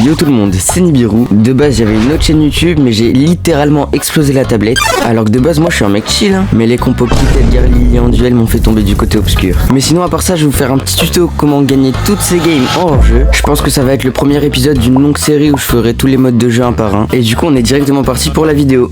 Yo tout le monde, c'est Nibiru. De base j'avais une autre chaîne YouTube mais j'ai littéralement explosé la tablette. Alors que de base moi je suis un mec chill mais les compos Kit, Edgar Lee et en duel m'ont fait tomber du côté obscur. Mais sinon à part ça je vais vous faire un petit tuto comment gagner toutes ces games en hors-jeu. Je pense que ça va être le premier épisode d'une longue série où je ferai tous les modes de jeu un par un. Et du coup on est directement parti pour la vidéo.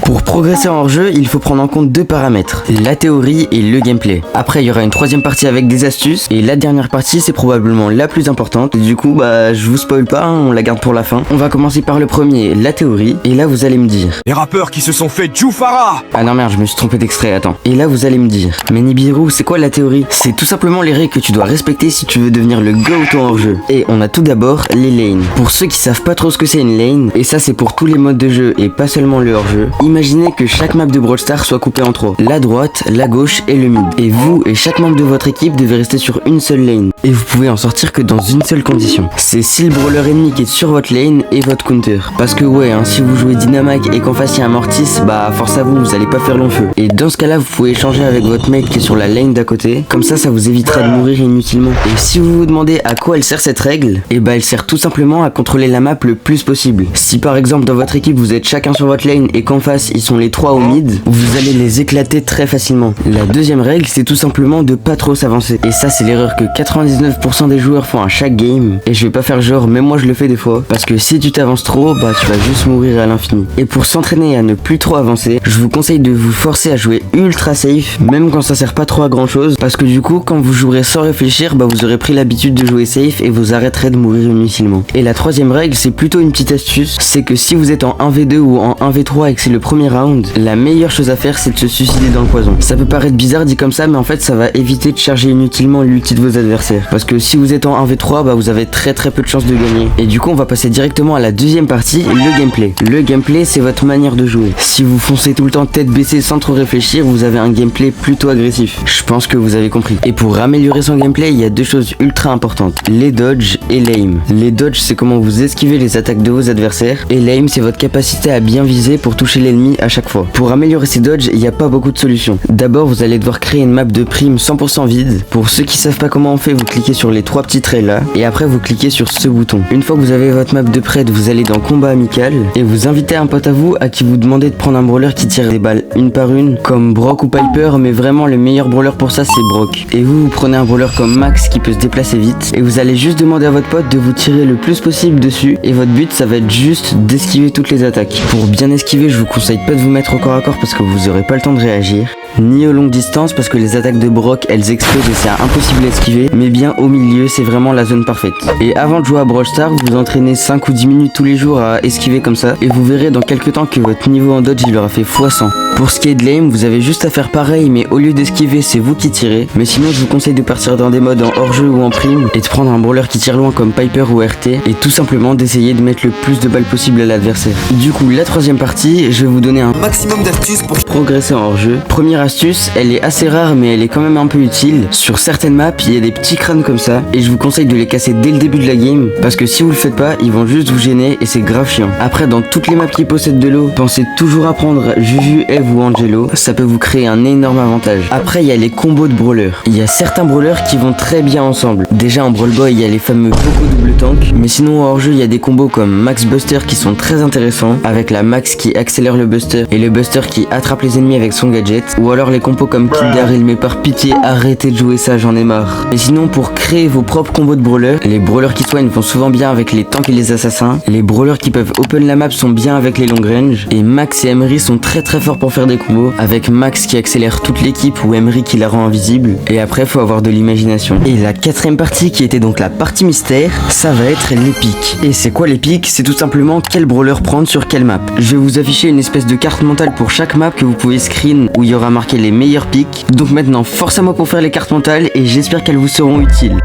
Pour progresser en hors-jeu, il faut prendre en compte deux paramètres, la théorie et le gameplay. Après, il y aura une troisième partie avec des astuces, et la dernière partie, c'est probablement la plus importante. Du coup, je vous spoil pas, on la garde pour la fin. On va commencer par le premier, la théorie, et là, vous allez me dire... Les rappeurs qui se sont fait Jufara. Ah non merde, je me suis trompé d'extrait, attends. Et là, vous allez me dire, mais Nibiru, c'est quoi la théorie? C'est tout simplement les règles que tu dois respecter si tu veux devenir le GOAT en hors-jeu. Et on a tout d'abord les lanes. Pour ceux qui savent pas trop ce que c'est une lane, et ça c'est pour tous les modes de jeu et pas seulement le hors-jeu, imaginez que chaque map de Brawl Stars soit coupée en trois, la droite, la gauche et le mid. Et vous et chaque membre de votre équipe devez rester sur une seule lane. Et vous pouvez en sortir que dans une seule condition. C'est si le brawler ennemi qui est sur votre lane et votre counter. Parce que ouais, si vous jouez Dynamite et qu'en face il y a un Mortis, force à vous allez pas faire long feu. Et dans ce cas là vous pouvez échanger avec votre mate qui est sur la lane d'à côté. Comme ça vous évitera de mourir inutilement. Et si vous vous demandez à quoi elle sert cette règle, elle sert tout simplement à contrôler la map le plus possible. Si par exemple dans votre équipe vous êtes chacun sur votre lane et qu'en face ils sont les trois au mid, vous allez les éclater très facilement. La deuxième règle c'est tout simplement de pas trop s'avancer. Et ça c'est l'erreur que 99% des joueurs font à chaque game. Et je vais pas faire genre, mais moi je le fais des fois. Parce que si tu t'avances trop, tu vas juste mourir à l'infini. Et pour s'entraîner à ne plus trop avancer, je vous conseille de vous forcer à jouer ultra safe, même quand ça sert pas trop à grand chose. Parce que du coup quand vous jouerez sans réfléchir, vous aurez pris l'habitude de jouer safe et vous arrêterez de mourir inutilement. Et la troisième règle c'est plutôt une petite astuce, c'est que si vous êtes en 1v2 ou en 1v3 et que c'est le premier round, la meilleure chose à faire c'est de se suicider dans le poison. Ça peut paraître bizarre dit comme ça, mais en fait ça va éviter de charger inutilement l'ulti de vos adversaires. Parce que si vous êtes en 1v3, vous avez très peu de chances de gagner. Et du coup on va passer directement à la deuxième partie, le gameplay. Le gameplay c'est votre manière de jouer. Si vous foncez tout le temps tête baissée sans trop réfléchir, vous avez un gameplay plutôt agressif. Je pense que vous avez compris. Et pour améliorer son gameplay, il y a deux choses ultra importantes, les dodges et l'aim. Les dodges c'est comment vous esquivez les attaques de vos adversaires, et l'aim c'est votre capacité à bien viser pour toucher l'ennemi à chaque fois. Pour améliorer ces dodges, il n'y a pas beaucoup de solutions. D'abord vous allez devoir créer une map de prime 100% vide. Pour ceux qui savent pas comment on fait, vous cliquez sur les trois petits traits là, et après vous cliquez sur ce bouton. Une fois que vous avez votre map de prête, vous allez dans combat amical, et vous invitez un pote à vous à qui vous demandez de prendre un brawler qui tire des balles une par une, comme Brock ou Piper, mais vraiment le meilleur brawler pour ça c'est Brock. Et vous prenez un brawler comme Max qui peut se déplacer vite, et vous allez juste demander à votre pote de vous tirer le plus possible dessus, et votre but ça va être juste d'esquiver toutes les attaques. Pour bien esquiver, je vous conseille pas de vous mettre au corps à corps parce que vous aurez pas le temps de réagir, ni aux longues distances parce que les attaques de Brock elles explosent et c'est impossible à esquiver, mais bien au milieu c'est vraiment la zone parfaite. Et avant de jouer à Brawl Stars, vous entraînez 5 ou 10 minutes tous les jours à esquiver comme ça, et vous verrez dans quelques temps que votre niveau en dodge il aura fait x100. Pour ce qui est de l'aim, vous avez juste à faire pareil, mais au lieu d'esquiver c'est vous qui tirez. Mais sinon je vous conseille de partir dans des modes en hors-jeu ou en prime, et de prendre un brawler qui tire loin comme Piper ou RT, et tout simplement d'essayer de mettre le plus de balles possible à l'adversaire. Du coup la troisième partie, je vais vous donner un maximum d'astuces pour progresser en hors-jeu. Première astuce, elle est assez rare mais elle est quand même un peu utile. Sur certaines maps il y a des petits crânes comme ça, et je vous conseille de les casser dès le début de la game, parce que si vous le faites pas ils vont juste vous gêner et c'est grave chiant. Après dans toutes les maps qui possèdent de l'eau, pensez toujours à prendre Juju, Eve ou Angelo, ça peut vous créer un énorme avantage. Après il y a les combos de brawlers. Il y a certains brawlers qui vont très bien ensemble. Déjà en Brawl Boy il y a les fameux Poco double tank, mais sinon hors jeu il y a des combos comme Max Buster qui sont très intéressants, avec la Max qui accélère le Buster et le Buster qui attrape les ennemis avec son gadget, ou alors les combos comme Kid Daryl, mais par pitié arrêtez de jouer ça, j'en ai marre. Et sinon pour créer vos propres combos de brawlers, les brawlers qui soignent vont souvent bien avec les tanks et les assassins, les brawlers qui peuvent open la map sont bien avec les long range, et Max et Emery sont très forts pour faire des combos, avec Max qui accélère toute l'équipe ou Emery qui la rend invisible, et après faut avoir de l'imagination. Et la quatrième partie qui était donc la partie mystère, ça va être les pics. Et c'est quoi les pics? C'est tout simplement quel brawler prendre sur quelle map. Je vais vous afficher une espèce de carte mentale pour chaque map que vous pouvez screen où il y aura marqué les meilleurs pics. Donc maintenant force à moi pour faire les cartes mentales et j'espère qu'elles vous seront utiles.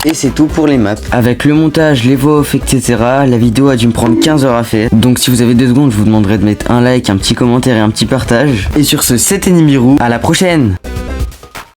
Et c'est tout pour les maps. Avec le montage, les voix off, etc. la vidéo a dû me prendre 15 heures à faire. Donc si vous avez 2 secondes, je vous demanderai de mettre un like, un petit commentaire et un petit partage. Et sur ce, c'était Nibiru. À la prochaine!